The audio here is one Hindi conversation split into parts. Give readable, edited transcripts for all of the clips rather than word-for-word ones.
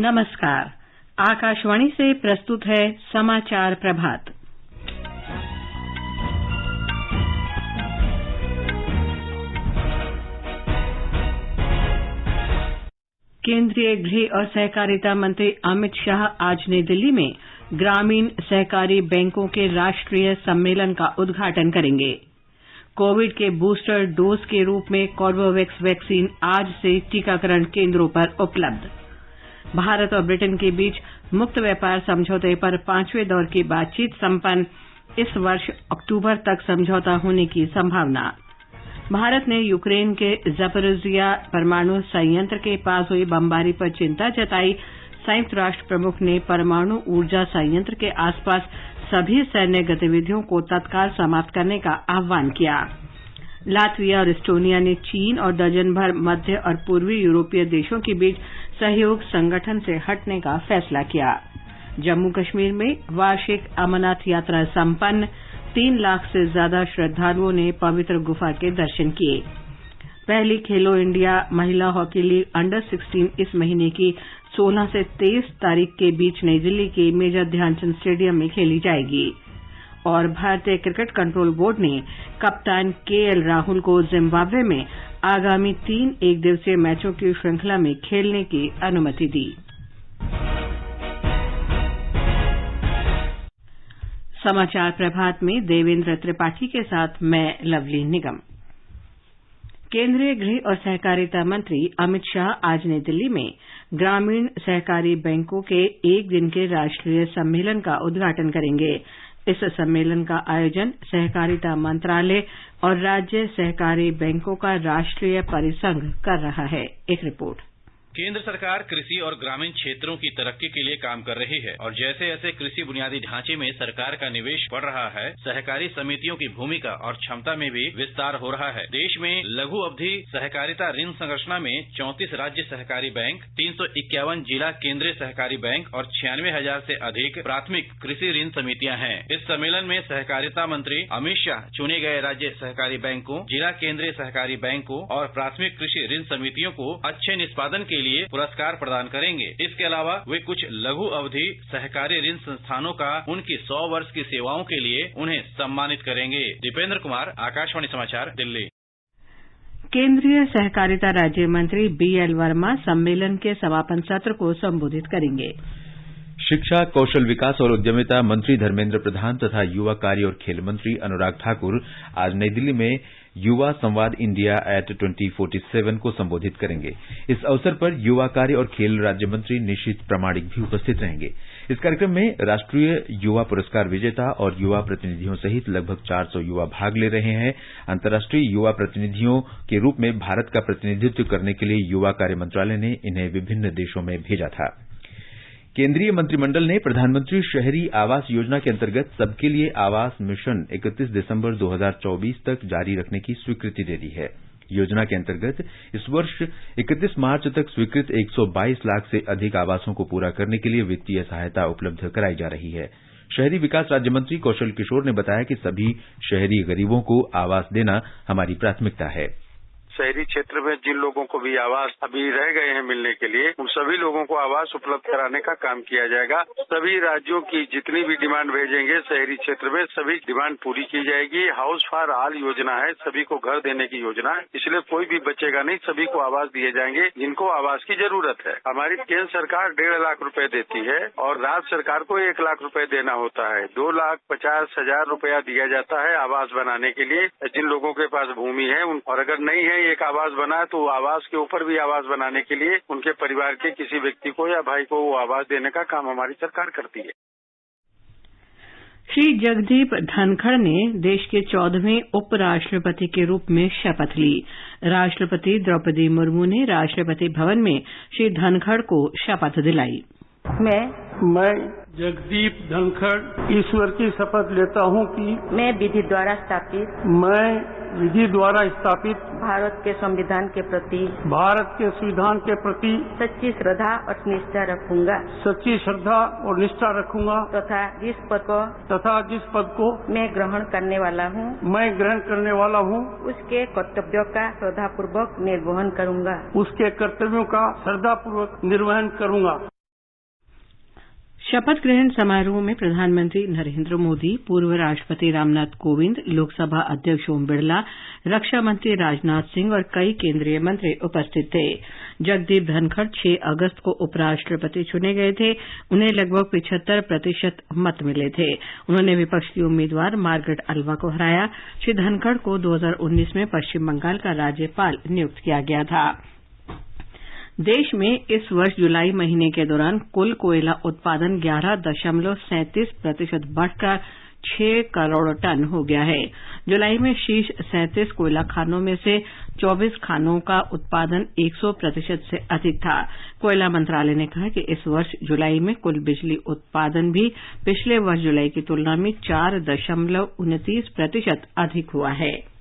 नमस्कार। आकाशवाणी से प्रस्तुत है समाचार प्रभात। केंद्रीय गृह और सहकारिता मंत्री अमित शाह आज नई दिल्ली में ग्रामीण सहकारी बैंकों के राष्ट्रीय सम्मेलन का उद्घाटन करेंगे। कोविड के बूस्टर डोज के रूप में कॉर्बेवैक्स वैक्सीन आज से टीकाकरण केंद्रों पर उपलब्ध। भारत और ब्रिटेन के बीच मुक्त व्यापार समझौते पर 5वें दौर की बातचीत संपन्न, इस वर्ष अक्टूबर तक समझौता होने की संभावना। भारत ने यूक्रेन के ज़पोरिज़िया परमाणु संयंत्र के पास हुई बमबारी पर चिंता जताई। संयुक्त राष्ट्र प्रमुख ने परमाणु ऊर्जा संयंत्र के आसपास सभी सैन्य गतिविधियों को तत्काल समाप्त करने का आह्वान किया। लातविया और एस्टोनिया ने चीन और दर्जन भर मध्य और पूर्वी यूरोपीय देशों के बीच सहयोग संगठन से हटने का फैसला किया। जम्मू कश्मीर में वार्षिक अमरनाथ यात्रा संपन्न, 3 लाख से ज्यादा श्रद्धालुओं ने पवित्र गुफा के दर्शन किए। पहली खेलो इंडिया महिला हॉकी लीग अंडर 16 इस महीने की 16 से 23 तारीख के बीच नई दिल्ली के मेजर ध्यानचंद स्टेडियम में खेली जाएगी। और भारतीय क्रिकेट कंट्रोल बोर्ड ने कप्तान केएल राहुल को जिम्बाब्वे में आगामी 3 एकदिवसीय मैचों की श्रृंखला में खेलने की अनुमति दी। समाचार प्रभात में देवेंद्र त्रिपाठी के साथ मैं लवली निगम। केंद्रीय गृह और सहकारिता मंत्री अमित शाह आज नई दिल्ली में ग्रामीण सहकारी बैंकों के एक दिन के राष्ट्रीय सम्मेलन का उद्घाटन करेंगे। इस सम्मेलन का आयोजन सहकारिता मंत्रालय और राज्य सहकारी बैंकों का राष्ट्रीय परिसंघ कर रहा है। एक रिपोर्ट। केंद्र सरकार कृषि और ग्रामीण क्षेत्रों की तरक्की के लिए काम कर रही है और जैसे जैसे कृषि बुनियादी ढांचे में सरकार का निवेश बढ़ रहा है, सहकारी समितियों की भूमिका और क्षमता में भी विस्तार हो रहा है। देश में लघु अवधि सहकारिता ऋण संरचना में 34 राज्य सहकारी बैंक, 351 जिला केंद्रीय सहकारी बैंक और 96,000 से अधिक प्राथमिक कृषि ऋण समितियां हैं। इस सम्मेलन में सहकारिता मंत्री अमित शाह चुने गए राज्य सहकारी बैंकों, जिला केंद्रीय सहकारी बैंकों और प्राथमिक कृषि ऋण समितियों को अच्छे निष्पादन के लिए पुरस्कार प्रदान करेंगे। इसके अलावा वे कुछ लघु अवधि सहकारी ऋण संस्थानों का उनकी 100 वर्ष की सेवाओं के लिए उन्हें सम्मानित करेंगे। दीपेंद्र कुमार, आकाशवाणी समाचार, दिल्ली। केंद्रीय सहकारिता राज्य मंत्री बीएल वर्मा सम्मेलन के समापन सत्र को संबोधित करेंगे। शिक्षा, कौशल विकास और उद्यमिता मंत्री धर्मेंद्र प्रधान तथा युवा कार्य और खेल मंत्री अनुराग ठाकुर आज नई दिल्ली में युवा संवाद इंडिया एट 2047 को संबोधित करेंगे। इस अवसर पर युवा कार्य और खेल राज्य मंत्री निशित प्रामाणिक भी उपस्थित रहेंगे। इस कार्यक्रम में राष्ट्रीय युवा पुरस्कार विजेता और युवा प्रतिनिधियों सहित लगभग 400 युवा भाग ले रहे हैं। अंतर्राष्ट्रीय युवा प्रतिनिधियों के रूप में भारत का प्रतिनिधित्व करने के लिए युवा कार्य मंत्रालय ने इन्हें विभिन्न देशों में भेजा था। केंद्रीय मंत्रिमंडल ने प्रधानमंत्री शहरी आवास योजना के अंतर्गत सबके लिए आवास मिशन 31 दिसंबर 2024 तक जारी रखने की स्वीकृति दे दी है। योजना के अंतर्गत इस वर्ष 31 मार्च तक स्वीकृत 122 लाख से अधिक आवासों को पूरा करने के लिए वित्तीय सहायता उपलब्ध कराई जा रही है। शहरी विकास राज्य मंत्री कौशल किशोर ने बताया कि सभी शहरी गरीबों को आवास देना हमारी प्राथमिकता है। शहरी क्षेत्र में जिन लोगों को भी आवास अभी रह गए हैं मिलने के लिए, उन सभी लोगों को आवास उपलब्ध कराने का काम किया जाएगा। सभी राज्यों की जितनी भी डिमांड भेजेंगे शहरी क्षेत्र में, सभी डिमांड पूरी की जाएगी। हाउस फॉर ऑल योजना है, सभी को घर देने की योजना है, इसलिए कोई भी बचेगा नहीं, सभी को आवास दिए जाएंगे जिनको आवास की जरूरत है। हमारी केंद्र सरकार 1.5 लाख रुपए देती है और राज्य सरकार को 1 लाख रुपए देना होता है। 2,50,000 रुपया दिया जाता है आवास बनाने के लिए जिन लोगों के पास भूमि है, और अगर नहीं है एक आवास बना है तो आवास के ऊपर भी आवास बनाने के लिए उनके परिवार के किसी व्यक्ति को या भाई को वो आवास देने का काम हमारी सरकार करती है। श्री जगदीप धनखड़ ने देश के 14वें उपराष्ट्रपति के रूप में शपथ ली। राष्ट्रपति द्रौपदी मुर्मू ने राष्ट्रपति भवन में श्री धनखड़ को शपथ दिलाई। मैं जगदीप धनखड़ ईश्वर की शपथ लेता हूं कि मैं विधि द्वारा स्थापित भारत के संविधान के प्रति सच्ची श्रद्धा और निष्ठा रखूंगा तथा जिस पद को मैं ग्रहण करने वाला हूं उसके कर्तव्यों का श्रद्धापूर्वक निर्वहन करूंगा। शपथ ग्रहण समारोह में प्रधानमंत्री नरेंद्र मोदी, पूर्व राष्ट्रपति रामनाथ कोविंद, लोकसभा अध्यक्ष ओम बिरला, रक्षा मंत्री राजनाथ सिंह और कई केंद्रीय मंत्री उपस्थित थे। जगदीप धनखड़ 6 अगस्त को उपराष्ट्रपति चुने गए थे। उन्हें लगभग 75% मत मिले थे। उन्होंने विपक्ष की उम्मीदवार मार्गरेट अल्वा को हराया। श्री धनखड़ को 2019 में पश्चिम बंगाल का राज्यपाल नियुक्त किया गया था। देश में इस वर्ष जुलाई महीने के दौरान कुल कोयला उत्पादन 11.37% बढ़कर 6 करोड़ टन हो गया है। जुलाई में शीर्ष 37 कोयला खानों में से 24 खानों का उत्पादन 100% से अधिक था। कोयला मंत्रालय ने कहा कि इस वर्ष जुलाई में कुल बिजली उत्पादन भी पिछले वर्ष जुलाई की तुलना में 4.29% अधिक हुआ है।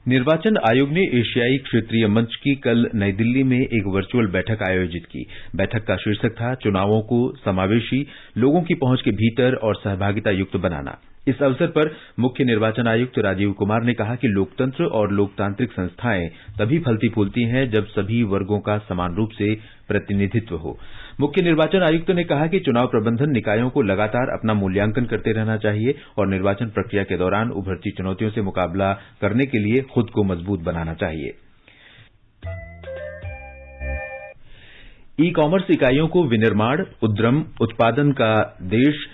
निर्वाचन आयोग ने एशियाई क्षेत्रीय मंच की कल नई दिल्ली में एक वर्चुअल बैठक आयोजित की। बैठक का शीर्षक था चुनावों को समावेशी, लोगों की पहुंच के भीतर और सहभागिता युक्त बनाना। इस अवसर पर मुख्य निर्वाचन आयुक्त राजीव कुमार ने कहा कि लोकतंत्र और लोकतांत्रिक संस्थाएं तभी फलती फूलती हैं जब सभी वर्गों का समान रूप से प्रतिनिधित्व हो। मुख्य निर्वाचन आयुक्त ने कहा कि चुनाव प्रबंधन निकायों को लगातार अपना मूल्यांकन करते रहना चाहिए और निर्वाचन प्रक्रिया के दौरान उभरती चुनौतियों से मुकाबला करने के लिए खुद को मजबूत बनाना चाहिए। ई कॉमर्स इकाइयों को विनिर्माण, उद्यम, उत्पादन का देश,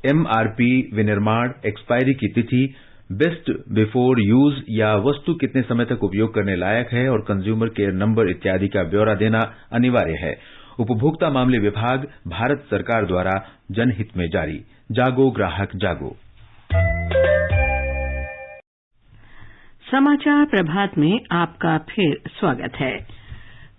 एमआरपी, विनिर्माण, एक्सपायरी की तिथि, बेस्ट बिफोर यूज या वस्तु कितने समय तक उपयोग करने लायक है और कंज्यूमर केयर नंबर इत्यादि का ब्यौरा देना अनिवार्य है। उपभोक्ता मामले विभाग, भारत सरकार द्वारा जनहित में जारी। जागो ग्राहक जागो। समाचार प्रभात में आपका फिर स्वागत है।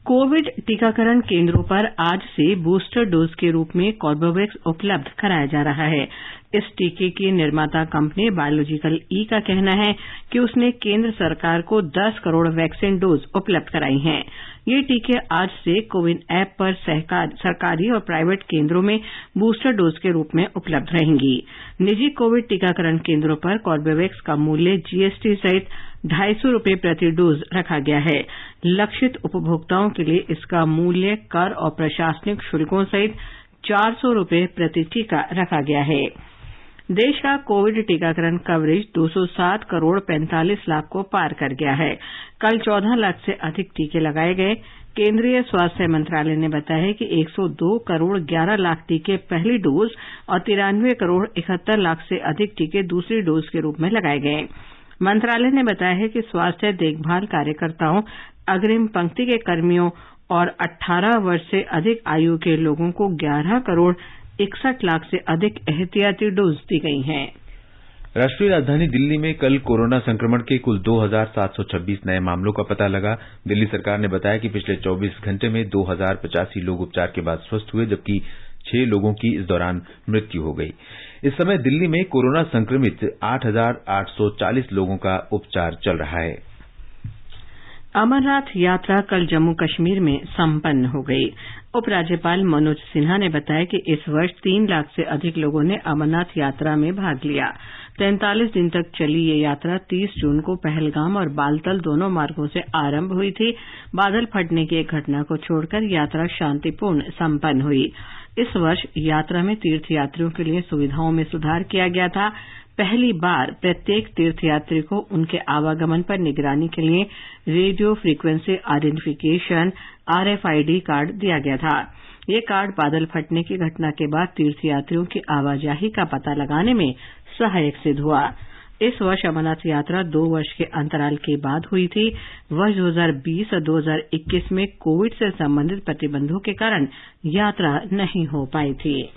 कोविड टीकाकरण केंद्रों पर आज से बूस्टर डोज के रूप में कॉर्बेवैक्स उपलब्ध कराया जा रहा है। इस टीके की निर्माता कंपनी बायोलॉजिकल ई का कहना है कि उसने केंद्र सरकार को 10 करोड़ वैक्सीन डोज उपलब्ध कराई हैं। ये टीके आज से कोविन ऐप पर सरकारी और प्राइवेट केंद्रों में बूस्टर डोज के रूप में उपलब्ध रहेंगी। निजी कोविड टीकाकरण केंद्रों पर कॉर्बेवैक्स का मूल्य जीएसटी सहित ₹250 प्रति डोज रखा गया है। लक्षित उपभोक्ताओं के लिए इसका मूल्य कर और प्रशासनिक शुल्कों सहित ₹400 प्रति टीका रखा गया है। देश का कोविड टीकाकरण कवरेज 207 करोड़ 45 लाख को पार कर गया है। कल 14 लाख से अधिक टीके लगाए गए। केंद्रीय स्वास्थ्य मंत्रालय ने बताया है कि 102 करोड़ 11 लाख टीके पहली डोज और 93 करोड़ 71 लाख से अधिक टीके दूसरी डोज के रूप में लगाए गए। मंत्रालय ने बताया है कि स्वास्थ्य देखभाल कार्यकर्ताओं, अग्रिम पंक्ति के कर्मियों और 18 वर्ष से अधिक आयु के लोगों को 11 करोड़ 61 लाख से अधिक एहतियाती डोज दी गई हैं। राष्ट्रीय राजधानी दिल्ली में कल कोरोना संक्रमण के कुल 2,726 नए मामलों का पता लगा। दिल्ली सरकार ने बताया कि पिछले 24 घंटे में 2,085 लोग उपचार के बाद स्वस्थ हुए, जबकि 6 लोगों की इस दौरान मृत्यु हो गई। इस समय दिल्ली में कोरोना संक्रमित 8,840 लोगों का उपचार चल रहा है। अमरनाथ यात्रा कल जम्मू कश्मीर में संपन्न हो गई। उपराज्यपाल मनोज सिन्हा ने बताया कि इस वर्ष 3 लाख से अधिक लोगों ने अमरनाथ यात्रा में भाग लिया। 43 दिन तक चली ये यात्रा 30 जून को पहलगाम और बालतल दोनों मार्गों से आरंभ हुई थी। बादल फटने की एक घटना को छोड़कर यात्रा शांतिपूर्ण संपन्न हुई। इस वर्ष यात्रा में तीर्थयात्रियों के लिए सुविधाओं में सुधार किया गया था। पहली बार प्रत्येक तीर्थयात्री को उनके आवागमन पर निगरानी के लिए radio frequency identification RFID card दिया गया था। ये कार्ड बादल फटने की घटना के बाद तीर्थयात्रियों की आवाजाही का पता लगाने में सहायक सिद्ध हुआ। इस वर्ष अमरनाथ यात्रा 2 वर्ष के अंतराल के बाद हुई थी। वर्ष 2020 और 2021 में कोविड से संबंधित प्रतिबंधों के कारण यात्रा नहीं हो पाई थी।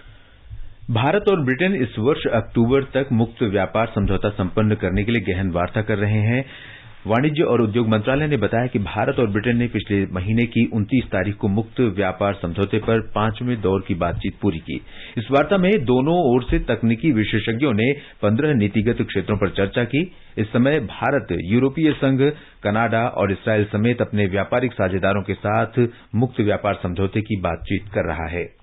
भारत और ब्रिटेन इस वर्ष अक्टूबर तक मुक्त व्यापार समझौता संपन्न करने के लिए गहन वार्ता कर रहे हैं। वाणिज्य और उद्योग मंत्रालय ने बताया कि भारत और ब्रिटेन ने पिछले महीने की 29 तारीख को मुक्त व्यापार समझौते पर 5वें दौर की बातचीत पूरी की। इस वार्ता में दोनों ओर से तकनीकी विशेषज्ञों ने 15 नीतिगत क्षेत्रों पर चर्चा की। इस समय भारत यूरोपीय संघ, कनाडा और इसराइल समेत अपने व्यापारिक साझेदारों के साथ मुक्त व्यापार समझौते की बातचीत कर रहा है।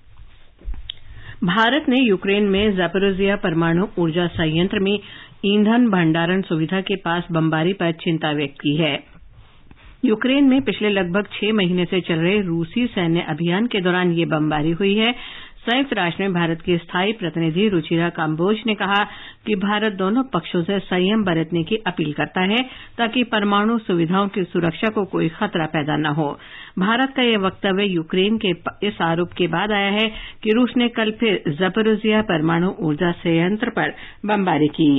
भारत ने यूक्रेन में ज़ैपोरिज़िया परमाणु ऊर्जा संयंत्र में ईंधन भंडारण सुविधा के पास बमबारी पर चिंता व्यक्त की है। यूक्रेन में पिछले लगभग 6 महीने से चल रहे रूसी सैन्य अभियान के दौरान ये बमबारी हुई है। संयुक्त राष्ट्र में भारत की स्थायी प्रतिनिधि रुचिरा काम्बोज ने कहा कि भारत दोनों पक्षों से संयम बरतने की अपील करता है ताकि परमाणु सुविधाओं की सुरक्षा को कोई खतरा पैदा न हो। भारत का यह वक्तव्य यूक्रेन के इस आरोप के बाद आया है कि रूस ने कल फिर ज़पोरिज़िया परमाणु ऊर्जा संयंत्र पर बमबारी की।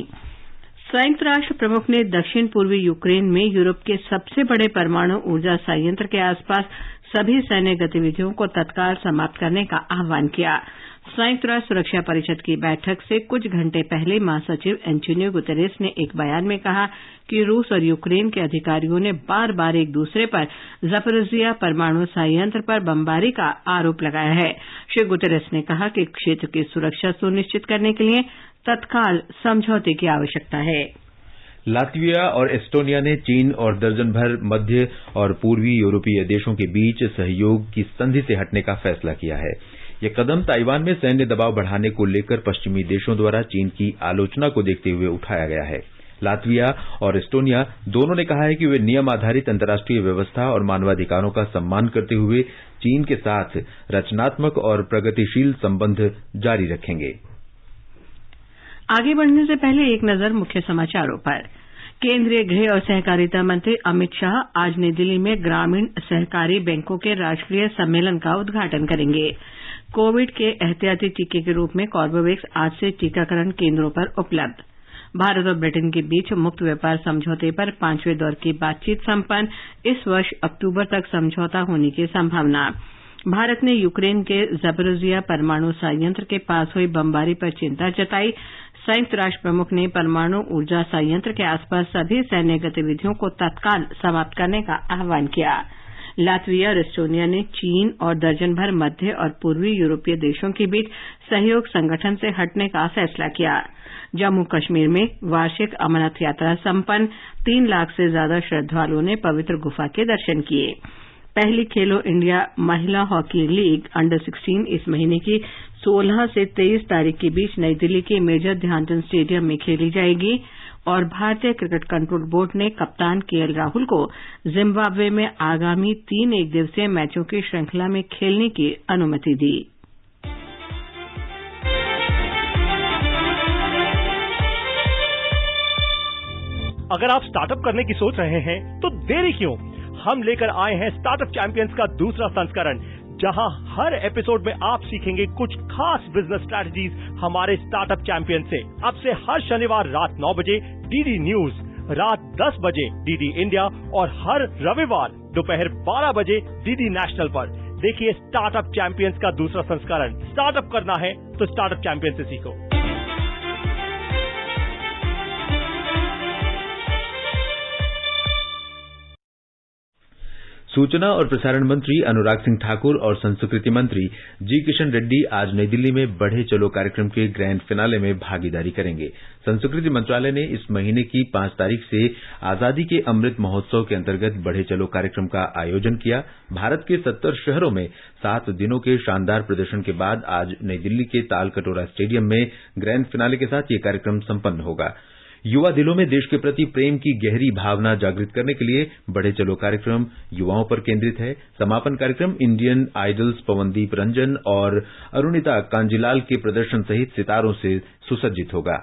संयुक्त राष्ट्र प्रमुख ने दक्षिण पूर्वी यूक्रेन में यूरोप के सबसे बड़े परमाणु ऊर्जा संयंत्र के आसपास सभी सैन्य गतिविधियों को तत्काल समाप्त करने का आह्वान किया। संयुक्त राष्ट्र सुरक्षा परिषद की बैठक से कुछ घंटे पहले महासचिव एंटोनियो गुतेरेस ने एक बयान में कहा कि रूस और यूक्रेन के अधिकारियों ने बार बार एक दूसरे पर ज़पोरिज़िया परमाणु संयंत्र पर बमबारी का आरोप लगाया है। श्री गुतेरेस ने कहा कि क्षेत्र की सुरक्षा सुनिश्चित करने के लिए तत्काल समझौते की आवश्यकता है। लातविया और एस्टोनिया ने चीन और दर्जन भर मध्य और पूर्वी यूरोपीय देशों के बीच सहयोग की संधि से हटने का फैसला किया है। यह कदम ताइवान में सैन्य दबाव बढ़ाने को लेकर पश्चिमी देशों द्वारा चीन की आलोचना को देखते हुए उठाया गया है। लातविया और एस्टोनिया दोनों ने कहा है कि वे नियम आधारित अंतर्राष्ट्रीय व्यवस्था और मानवाधिकारों का सम्मान करते हुए चीन के साथ रचनात्मक और प्रगतिशील संबंध जारी रखेंगे। आगे बढ़ने से पहले एक नजर मुख्य समाचारों पर। केंद्रीय गृह और सहकारिता मंत्री अमित शाह आज नई दिल्ली में ग्रामीण सहकारी बैंकों के राष्ट्रीय सम्मेलन का उद्घाटन करेंगे। कोविड के एहतियाती टीके के रूप में कॉर्बेवैक्स आज से टीकाकरण केंद्रों पर उपलब्ध। भारत और ब्रिटेन के बीच मुक्त व्यापार समझौते पर 5वें दौर की बातचीत संपन्न, इस वर्ष अक्टूबर तक समझौता होने की संभावना। भारत ने यूक्रेन के ज़पोरिज़िया परमाणु संयंत्र के पास हुई बमबारी पर चिंता जताई। संयुक्त राष्ट्र प्रमुख ने परमाणु ऊर्जा संयंत्र के आसपास सभी सैन्य गतिविधियों को तत्काल समाप्त करने का आह्वान किया। लातविया और एस्टोनिया ने चीन और दर्जन भर मध्य और पूर्वी यूरोपीय देशों के बीच सहयोग संगठन से हटने का फैसला किया। जम्मू कश्मीर में वार्षिक अमरनाथ यात्रा संपन्न, 3 लाख से ज्यादा श्रद्धालुओं ने पवित्र गुफा के दर्शन किए। पहली खेलो इंडिया महिला हॉकी लीग अंडर 16 इस महीने की 16 से 23 तारीख के बीच नई दिल्ली के मेजर ध्यानचंद स्टेडियम में खेली जाएगी। और भारतीय क्रिकेट कंट्रोल बोर्ड ने कप्तान केएल राहुल को जिम्बाब्वे में आगामी 3 एकदिवसीय मैचों की श्रृंखला में खेलने की अनुमति दी। अगर आप स्टार्टअप करने की सोच रहे हैं तो देरी क्यों? हम लेकर आए हैं स्टार्टअप चैंपियंस का दूसरा संस्करण, जहां हर एपिसोड में आप सीखेंगे कुछ खास बिजनेस स्ट्रैटेजीज हमारे स्टार्टअप चैंपियन से। अब से हर शनिवार रात 9 बजे डीडी न्यूज, रात 10 बजे डीडी इंडिया और हर रविवार दोपहर 12 बजे डीडी नेशनल पर देखिए स्टार्टअप चैंपियंस का दूसरा संस्करण। स्टार्टअप करना है तो स्टार्टअप चैंपियन से सीखो। सूचना और प्रसारण मंत्री अनुराग सिंह ठाकुर और संस्कृति मंत्री जी किशन रेड्डी आज नई दिल्ली में बढ़े चलो कार्यक्रम के ग्रैंड फिनाले में भागीदारी करेंगे। संस्कृति मंत्रालय ने इस महीने की 5 तारीख से आजादी के अमृत महोत्सव के अंतर्गत बढ़े चलो कार्यक्रम का आयोजन किया। भारत के 70 शहरों में 7 दिनों के शानदार प्रदर्शन के बाद आज नई दिल्ली के तालकटोरा स्टेडियम में ग्रैंड फिनाले के साथ ये कार्यक्रम संपन्न होगा। युवा दिलों में देश के प्रति प्रेम की गहरी भावना जागृत करने के लिए बढ़े चलो कार्यक्रम युवाओं पर केंद्रित है। समापन कार्यक्रम इंडियन आइडल्स पवनदीप रंजन और अरुणिता कांजीलाल के प्रदर्शन सहित सितारों से सुसज्जित होगा।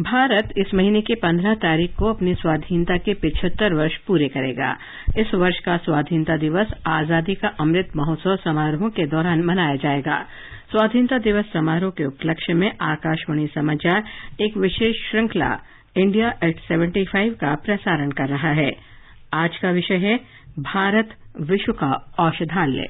भारत इस महीने की 15 तारीख को अपनी स्वाधीनता के 75 वर्ष पूरे करेगा। इस वर्ष का स्वाधीनता दिवस आजादी का अमृत महोत्सव समारोह के दौरान मनाया जाएगा। स्वाधीनता दिवस समारोह के उपलक्ष्य में आकाशवाणी समाचार एक विशेष श्रृंखला इंडिया एट 75 का प्रसारण कर रहा है। आज का विषय है भारत विश्व का औषधालय।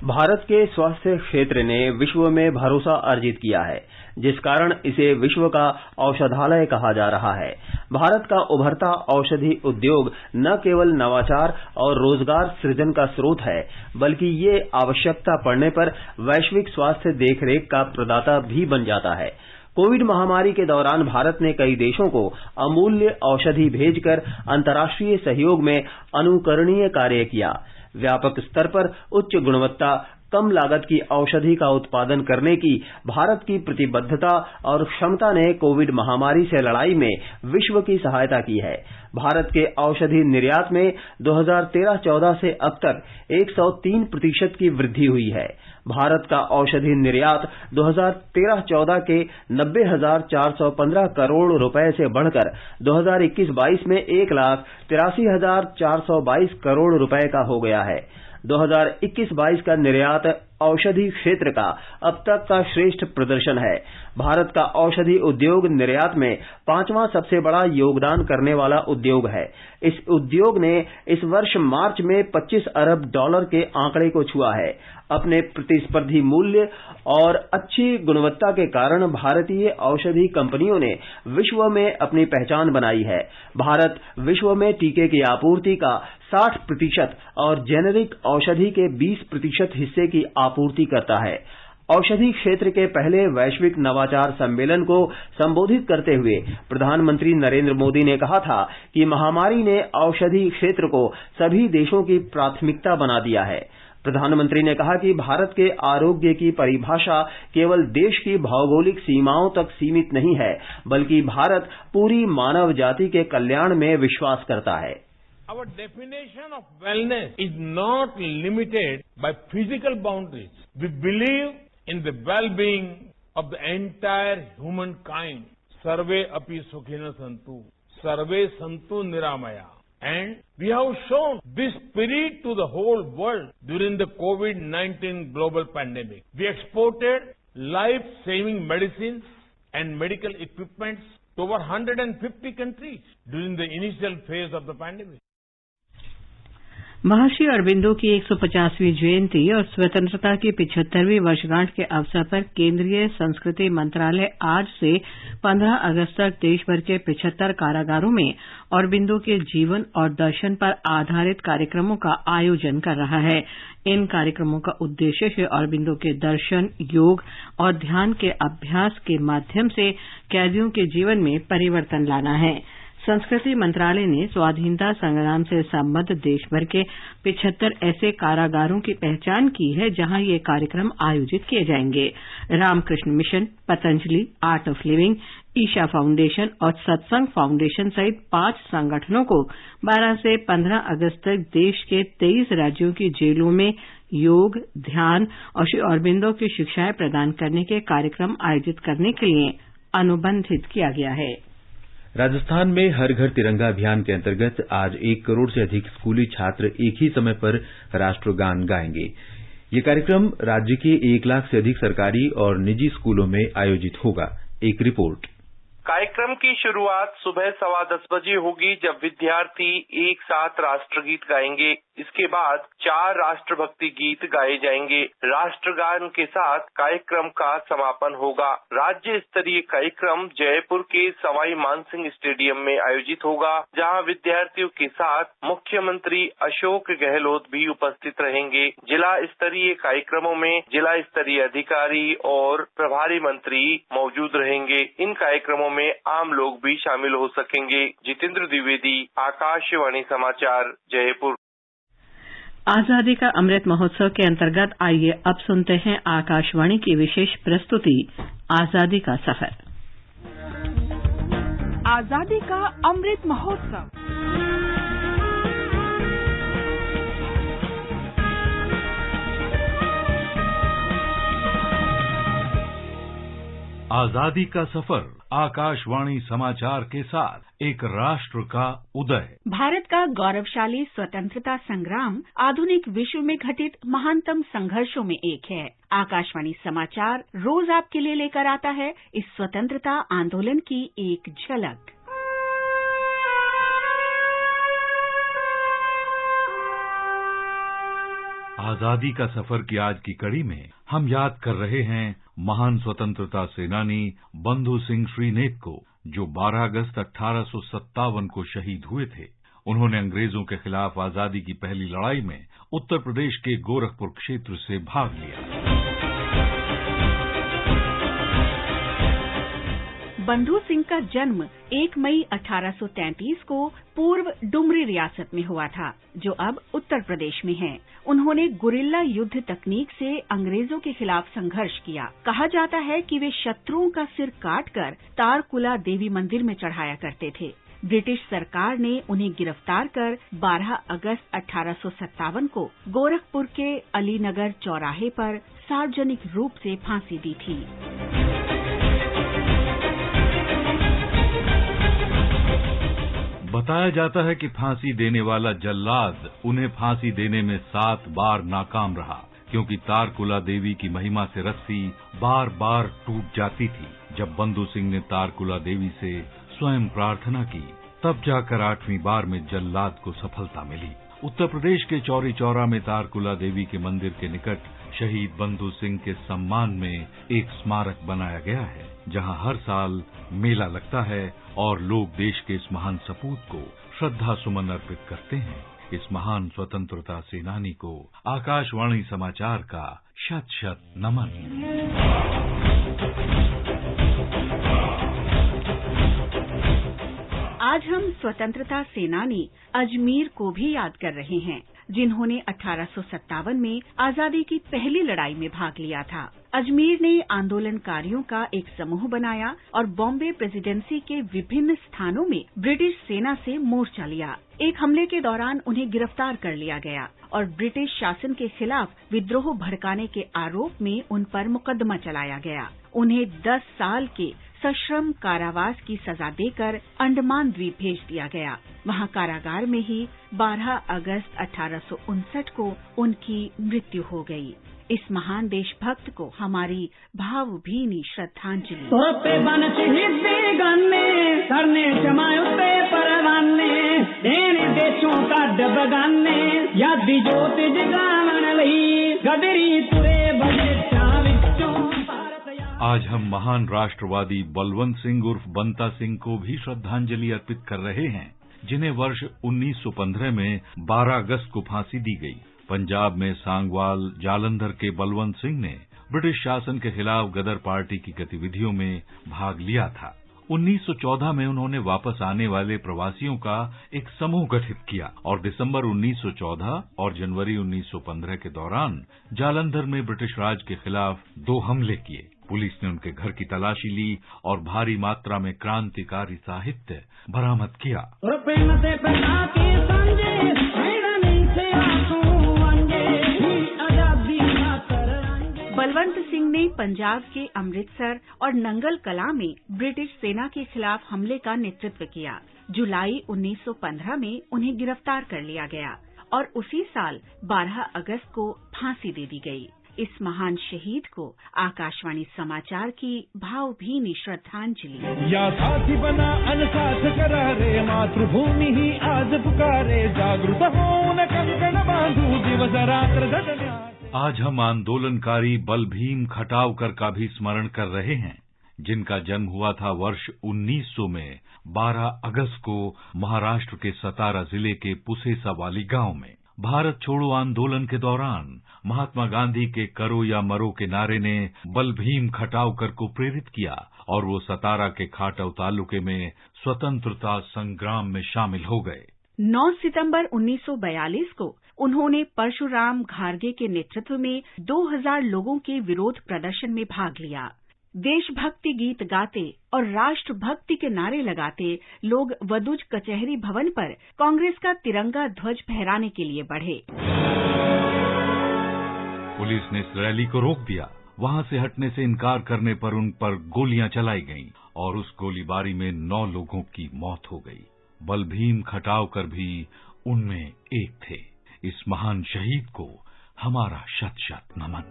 भारत के स्वास्थ्य क्षेत्र ने विश्व में भरोसा अर्जित किया है, जिस कारण इसे विश्व का औषधालय कहा जा रहा है। भारत का उभरता औषधि उद्योग न केवल नवाचार और रोजगार सृजन का स्रोत है, बल्कि ये आवश्यकता पड़ने पर वैश्विक स्वास्थ्य देखरेख का प्रदाता भी बन जाता है। कोविड महामारी के दौरान भारत ने कई देशों को अमूल्य औषधि भेजकर अंतर्राष्ट्रीय सहयोग में अनुकरणीय कार्य किया। व्यापक स्तर पर उच्च गुणवत्ता कम लागत की औषधि का उत्पादन करने की भारत की प्रतिबद्धता और क्षमता ने कोविड महामारी से लड़ाई में विश्व की सहायता की है। भारत के औषधि निर्यात में 2013-14 से अब तक 103% की वृद्धि हुई है। भारत का औषधि निर्यात 2013-14 के 90,415 करोड़ रुपए से बढ़कर 2021-22 में 1,83,422 करोड़ रुपए का हो गया है। 2021-22 का निर्यात औषधि क्षेत्र का अब तक का श्रेष्ठ प्रदर्शन है। भारत का औषधि उद्योग निर्यात में 5वां सबसे बड़ा योगदान करने वाला उद्योग है। इस उद्योग ने इस वर्ष मार्च में $25 अरब के आंकड़े को छुआ है। अपने प्रतिस्पर्धी मूल्य और अच्छी गुणवत्ता के कारण भारतीय औषधि कंपनियों ने विश्व में अपनी पहचान बनाई है। भारत विश्व में टीके की आपूर्ति का 60% और जेनेरिक औषधि के 20% हिस्से की आपूर्ति करता है। औषधि क्षेत्र के पहले वैश्विक नवाचार सम्मेलन को संबोधित करते हुए प्रधानमंत्री नरेंद्र मोदी ने कहा था कि महामारी ने औषधि क्षेत्र को सभी देशों की प्राथमिकता बना दिया है। प्रधानमंत्री ने कहा कि भारत के आरोग्य की परिभाषा केवल देश की भौगोलिक सीमाओं तक सीमित नहीं है, बल्कि भारत पूरी मानव जाति के कल्याण में विश्वास करता है। Our definition of wellness is not limited by physical boundaries. We believe in the well-being of the entire humankind. Sarve api sukhina santu, sarve santu niramaya. And we have shown this spirit to the whole world during the COVID-19 global pandemic. We exported life-saving medicines and medical equipments to over 150 countries during the initial phase of the pandemic. महर्षि अरबिंदो की 150वीं जयंती और स्वतंत्रता की 75वीं वर्षगांठ के अवसर पर केंद्रीय संस्कृति मंत्रालय आज से 15 अगस्त तक देश भर के 75 कारागारों में अरबिंदो के जीवन और दर्शन पर आधारित कार्यक्रमों का आयोजन कर रहा है। इन कार्यक्रमों का उद्देश्य श्री अरबिंदो के दर्शन, योग और ध्यान के अभ्यास के माध्यम से कैदियों के जीवन में परिवर्तन लाना है। संस्कृति मंत्रालय ने स्वाधीनता संग्राम से संबद्ध देश भर के 75 ऐसे कारागारों की पहचान की है जहां ये कार्यक्रम आयोजित किए जाएंगे। Ramakrishna mission, Patanjali, art of living, Isha foundation और सत्संग फाउंडेशन सहित 5 संगठनों को 12 से 15 अगस्त तक देश के 23 राज्यों की जेलों में योग, ध्यान और श्री अरबिंदो की शिक्षाएं प्रदान करने के कार्यक्रम आयोजित करने के लिए अनुबंधित किया गया है। राजस्थान में हर घर तिरंगा अभियान के अंतर्गत आज 1 करोड़ से अधिक स्कूली छात्र एक ही समय पर राष्ट्रगान गाएंगे। ये कार्यक्रम राज्य के 1 लाख से अधिक सरकारी और निजी स्कूलों में आयोजित होगा। एक रिपोर्ट। कार्यक्रम की शुरुआत सुबह 10:15 बजे होगी, जब विद्यार्थी एक साथ राष्ट्रगीत गाएंगे। इसके बाद 4 राष्ट्रभक्ति गीत गाए जाएंगे। राष्ट्रगान के साथ कार्यक्रम का समापन होगा। राज्य स्तरीय कार्यक्रम जयपुर के सवाई मानसिंह स्टेडियम में आयोजित होगा, जहां विद्यार्थियों के साथ मुख्यमंत्री अशोक गहलोत भी उपस्थित रहेंगे। जिला स्तरीय कार्यक्रमों में जिला स्तरीय अधिकारी और प्रभारी मंत्री मौजूद रहेंगे। इन कार्यक्रमों में आम लोग भी शामिल हो सकेंगे। जितेंद्र द्विवेदी, आकाशवाणी समाचार, जयपुर। आजादी का अमृत महोत्सव के अंतर्गत आइए अब सुनते हैं आकाशवाणी की विशेष प्रस्तुति आजादी का सफर। आजादी का अमृत महोत्सव। आजादी का सफर आकाशवाणी समाचार के साथ एक राष्ट्र का उदय। भारत का गौरवशाली स्वतंत्रता संग्राम आधुनिक विश्व में घटित महानतम संघर्षों में एक है। आकाशवाणी समाचार रोज आपके लिए लेकर आता है इस स्वतंत्रता आंदोलन की एक झलक। आजादी का सफर की आज की कड़ी में हम याद कर रहे हैं महान स्वतंत्रता सेनानी बंधु सिंह श्रीनेत को, जो 12 अगस्त 1857 को शहीद हुए थे। उन्होंने अंग्रेजों के खिलाफ आजादी की पहली लड़ाई में उत्तर प्रदेश के गोरखपुर क्षेत्र से भाग लिया। बंधु सिंह का जन्म 1 मई 1833 को पूर्व डुमरी रियासत में हुआ था, जो अब उत्तर प्रदेश में है। उन्होंने गुरिल्ला युद्ध तकनीक से अंग्रेजों के खिलाफ संघर्ष किया। कहा जाता है कि वे शत्रुओं का सिर काटकर तारकुला देवी मंदिर में चढ़ाया करते थे। ब्रिटिश सरकार ने उन्हें गिरफ्तार कर 12 अगस्त 1857 को गोरखपुर के अलीनगर चौराहे पर सार्वजनिक रूप से फांसी दी थी। बताया जाता है कि फांसी देने वाला जल्लाद उन्हें फांसी देने में 7 बार नाकाम रहा, क्योंकि तारकुला देवी की महिमा से रस्सी बार बार टूट जाती थी। जब बंधु सिंह ने तारकुला देवी से स्वयं प्रार्थना की, तब जाकर 8वीं बार में जल्लाद को सफलता मिली। उत्तर प्रदेश के चौरी चौरा में तारकुला देवी के मंदिर के निकट शहीद बंधु सिंह के सम्मान में एक स्मारक बनाया गया है, जहां हर साल मेला लगता है और लोग देश के इस महान सपूत को श्रद्धा सुमन अर्पित करते हैं। इस महान स्वतंत्रता सेनानी को आकाशवाणी समाचार का शत शत नमन। आज हम स्वतंत्रता सेनानी अजमीर को भी याद कर रहे हैं, जिन्होंने 1857 में आजादी की पहली लड़ाई में भाग लिया था। अजमीर ने आंदोलनकारियों का एक समूह बनाया और बॉम्बे प्रेसिडेंसी के विभिन्न स्थानों में ब्रिटिश सेना से मोर्चा लिया। एक हमले के दौरान उन्हें गिरफ्तार कर लिया गया और ब्रिटिश शासन के खिलाफ विद्रोह भड़काने के आरोप में उन पर मुकदमा चलाया गया। उन्हें 10 साल के सश्रम कारावास की सजा देकर अंडमान द्वीप भेज दिया गया। वहां कारागार में ही 12 अगस्त 1859 को उनकी मृत्यु हो गई। इस महान देशभक्त को हमारी भावभीनी श्रद्धांजलि। आज हम महान राष्ट्रवादी बलवंत सिंह उर्फ बंता सिंह को भी श्रद्धांजलि अर्पित कर रहे हैं, जिन्हें वर्ष 1915 में 12 अगस्त को फांसी दी गई। पंजाब में सांगवाल जालंधर के बलवंत सिंह ने ब्रिटिश शासन के खिलाफ गदर पार्टी की गतिविधियों में भाग लिया था। 1914 में उन्होंने वापस आने वाले प्रवासियों का एक समूह गठित किया और दिसंबर 1914 और जनवरी 1915 के दौरान जालंधर में ब्रिटिश राज के खिलाफ 2 हमले किए। पुलिस ने उनके घर की तलाशी ली और भारी मात्रा में क्रांतिकारी साहित्य बरामद किया। बलवंत सिंह ने पंजाब के अमृतसर और नंगल कला में ब्रिटिश सेना के खिलाफ हमले का नेतृत्व किया। जुलाई 1915 में उन्हें गिरफ्तार कर लिया गया और उसी साल 12 अगस्त को फांसी दे दी गई। इस महान शहीद को आकाशवाणी समाचार की भावभीनी श्रद्धांजलि। या साथी बना अनसाथ करारे, मातृभूमि ही आज पुकारे, जागृत हो न कंकण बांधू दिवस रात्र। आज हम आंदोलनकारी बल भीम खटावकर का भी स्मरण कर रहे हैं, जिनका जन्म हुआ था वर्ष 1900 में 12 अगस्त को महाराष्ट्र के सतारा जिले के पुसेसा वाली गांव में। भारत छोड़ो आंदोलन के दौरान महात्मा गांधी के करो या मरो के नारे ने बल भीम खटावकर को प्रेरित किया और वो सतारा के खाटव तालुके में स्वतंत्रता संग्राम में शामिल हो गए। 9 सितंबर 1942 को उन्होंने परशुराम घारगे के नेतृत्व में 2000 लोगों के विरोध प्रदर्शन में भाग लिया। देशभक्ति गीत गाते और राष्ट्रभक्ति के नारे लगाते लोग वदुज कचहरी भवन पर कांग्रेस का तिरंगा ध्वज फहराने के लिए बढ़े। पुलिस ने इस रैली को रोक दिया। वहां से हटने से इनकार करने पर उन पर गोलियां चलाई गईं और उस गोलीबारी में 9 लोगों की मौत हो गई। बल भीम खटावकर भी उनमें एक थे। इस महान शहीद को हमारा शत शत नमन।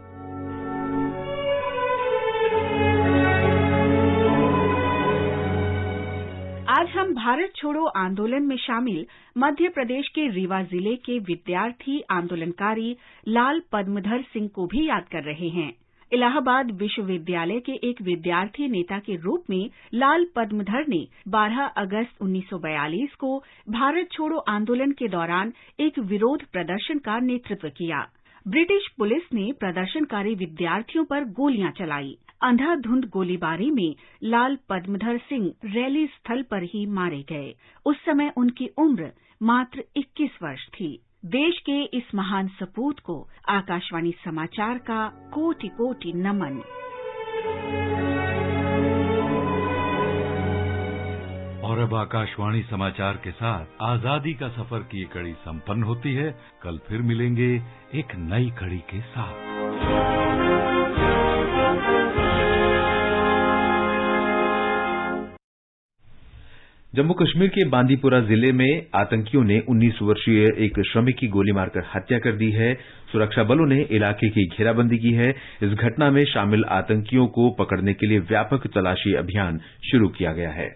आज हम भारत छोड़ो आंदोलन में शामिल मध्य प्रदेश के रीवा जिले के विद्यार्थी आंदोलनकारी लाल पद्मधर सिंह को भी याद कर रहे हैं। इलाहाबाद विश्वविद्यालय के एक विद्यार्थी नेता के रूप में लाल पद्मधर ने 12 अगस्त 1942 को भारत छोड़ो आंदोलन के दौरान एक विरोध प्रदर्शन का नेतृत्व किया। ब्रिटिश पुलिस ने प्रदर्शनकारी विद्यार्थियों पर गोलियां चलाई। अंधाधुंध गोलीबारी में लाल पद्मधर सिंह रैली स्थल पर ही मारे गए। उस समय उनकी उम्र मात्र 21 वर्ष थी। देश के इस महान सपूत को आकाशवाणी समाचार का कोटि-कोटि नमन। और अब आकाशवाणी समाचार के साथ आजादी का सफर की ये कड़ी संपन्न होती है। कल फिर मिलेंगे एक नई कड़ी के साथ। जम्मू कश्मीर के बांदीपुरा जिले में आतंकियों ने 19 वर्षीय एक श्रमिक की गोली मारकर हत्या कर दी है। सुरक्षा बलों ने इलाके की घेराबंदी की है। इस घटना में शामिल आतंकियों को पकड़ने के लिए व्यापक तलाशी अभियान शुरू किया गया है।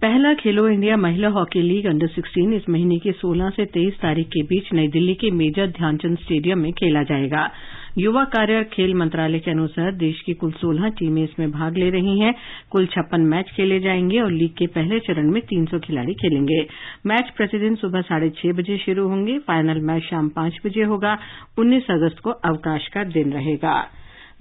पहला खेलो इंडिया महिला हॉकी लीग अंडर 16 इस महीने की 16 से 23 तारीख के बीच नई दिल्ली के मेजर ध्यानचंद स्टेडियम में खेला जाएगा। युवा कार्य और खेल मंत्रालय के अनुसार देश की कुल 16 टीमें इसमें भाग ले रही हैं। कुल 56 मैच खेले जाएंगे और लीग के पहले चरण में 300 खिलाड़ी खेलेंगे। मैच प्रतिदिन सुबह 6:30 बजे शुरू होंगे। फाइनल मैच शाम 5 बजे होगा। 19 अगस्त को अवकाश का दिन रहेगा।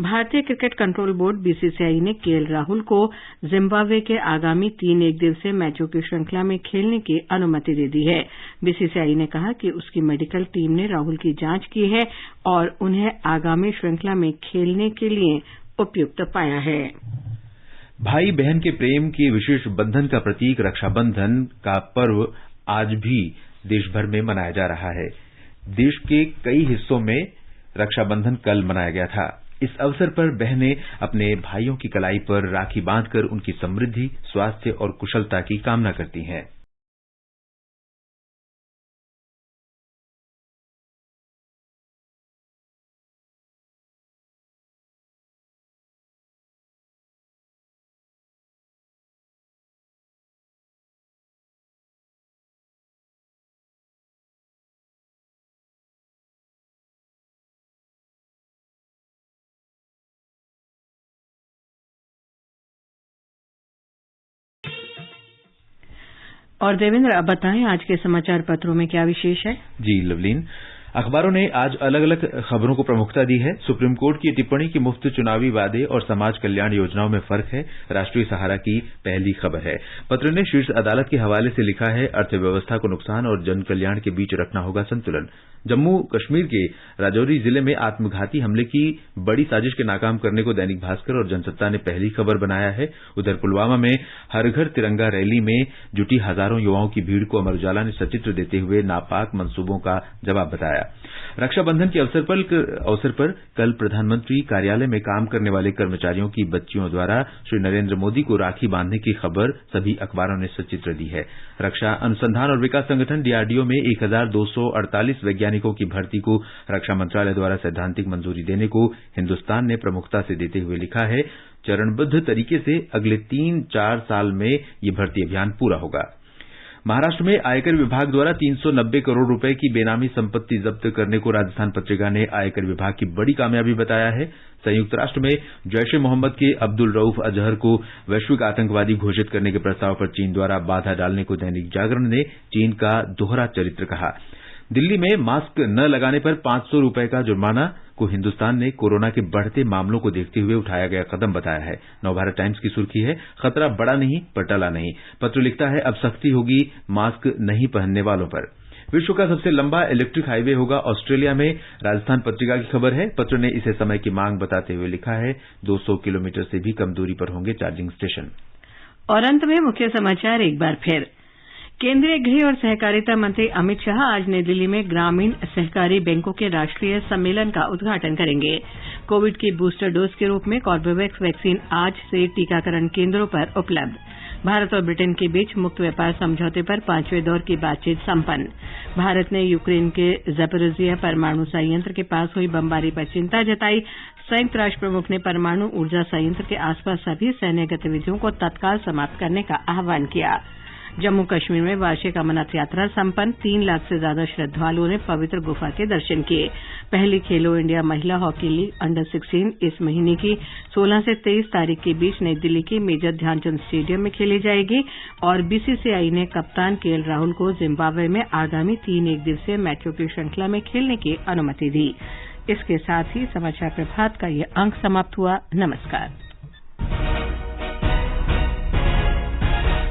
भारतीय क्रिकेट कंट्रोल बोर्ड बीसीसीआई ने केएल राहुल को जिम्बाब्वे के आगामी 3 एकदिवसीय मैचों की श्रृंखला में खेलने की अनुमति दे दी है। बीसीसीआई ने कहा कि उसकी मेडिकल टीम ने राहुल की जांच की है और उन्हें आगामी श्रृंखला में खेलने के लिए उपयुक्त पाया है। भाई बहन के प्रेम के विशेष बंधन का प्रतीक रक्षाबंधन का पर्व आज भी देश भर में मनाया जा रहा है। देश के कई हिस्सों में रक्षाबंधन कल मनाया गया था। इस अवसर पर बहनें अपने भाइयों की कलाई पर राखी बांधकर उनकी समृद्धि, स्वास्थ्य और कुशलता की कामना करती हैं। और देवेंद्र, अब बताएं आज के समाचार पत्रों में क्या विशेष है? जी लवलीन, अखबारों ने आज अलग अलग खबरों को प्रमुखता दी है। सुप्रीम कोर्ट की टिप्पणी की मुफ्त चुनावी वादे और समाज कल्याण योजनाओं में फर्क है, राष्ट्रीय सहारा की पहली खबर है। पत्र ने शीर्ष अदालत के हवाले से लिखा है, अर्थव्यवस्था को नुकसान और जन कल्याण के बीच रखना होगा संतुलन। जम्मू कश्मीर के राजौरी जिले में आत्मघाती हमले की बड़ी साजिश के नाकाम करने को दैनिक भास्कर और जनसत्ता ने पहली खबर बनाया है। उधर पुलवामा में हर घर तिरंगा रैली में जुटी हजारों युवाओं की भीड़ को अमर उजाला ने सचित्र देते हुए नापाक मंसूबों का जवाब बताया। रक्षाबंधन के अवसर पर कल प्रधानमंत्री कार्यालय में काम करने वाले कर्मचारियों की बच्चियों द्वारा श्री नरेंद्र मोदी को राखी बांधने की खबर सभी अखबारों ने सचित्र दी है। रक्षा अनुसंधान और विकास संगठन डीआरडीओ में 1248 वैज्ञानिकों की भर्ती को रक्षा मंत्रालय द्वारा सैद्धांतिक मंजूरी देने को हिन्दुस्तान ने प्रमुखता से देते हुए लिखा है, चरणबद्ध तरीके से अगले 3-4 साल में ये भर्ती अभियान पूरा होगा। महाराष्ट्र में आयकर विभाग द्वारा 390 करोड़ रुपए की बेनामी संपत्ति जब्त करने को राजस्थान पत्रिका ने आयकर विभाग की बड़ी कामयाबी बताया है। संयुक्त राष्ट्र में जैश-ए-मोहम्मद के अब्दुल रऊफ अजहर को वैश्विक आतंकवादी घोषित करने के प्रस्ताव पर चीन द्वारा बाधा डालने को दैनिक जागरण ने चीन का दोहरा चरित्र कहा। दिल्ली में मास्क न लगाने पर 500 रुपए का जुर्माना को हिन्दुस्तान ने कोरोना के बढ़ते मामलों को देखते हुए उठाया गया कदम बताया है। नवभारत टाइम्स की सुर्खी है, खतरा बड़ा नहीं पर टला नहीं। पत्र लिखता है, अब सख्ती होगी मास्क नहीं पहनने वालों पर। विश्व का सबसे लंबा इलेक्ट्रिक हाईवे होगा ऑस्ट्रेलिया में, राजस्थान पत्रिका की खबर है। पत्र ने इसे समय की मांग बताते हुए लिखा है, 200 किलोमीटर से भी कम दूरी पर होंगे चार्जिंग स्टेशन। और अंत में मुख्य समाचार एक बार फिर। केंद्रीय गृह और सहकारिता मंत्री अमित शाह आज नई दिल्ली में ग्रामीण सहकारी बैंकों के राष्ट्रीय सम्मेलन का उद्घाटन करेंगे। कोविड की बूस्टर डोज के रूप में कॉर्बेवैक्स वैक्सीन आज से टीकाकरण केंद्रों पर उपलब्ध। भारत और ब्रिटेन के बीच मुक्त व्यापार समझौते पर 5वें दौर की बातचीत संपन्न। भारत ने यूक्रेन के ज़ैपोरिज़िया परमाणु संयंत्र के पास हुई बमबारी पर चिंता जताई। संयुक्त राष्ट्र प्रमुख ने परमाणु ऊर्जा संयंत्र के आसपास सभी सैन्य गतिविधियों को तत्काल समाप्त करने का आह्वान किया। जम्मू कश्मीर में वार्षिक अमरनाथ यात्रा संपन्न। 3 लाख से ज्यादा श्रद्धालुओं ने पवित्र गुफा के दर्शन किए। पहली खेलो इंडिया महिला हॉकी लीग अंडर 16 इस महीने की 16 से 23 तारीख के बीच नई दिल्ली के मेजर ध्यानचंद स्टेडियम में खेली जाएगी। और बीसीसीआई ने कप्तान केएल राहुल को जिम्बाब्वे में आगामी 3 एकदिवसीय मैचों की श्रृंखला में खेलने की अनुमति दी। इसके साथ ही समाचार प्रभात का ये अंक समाप्त हुआ। नमस्कार।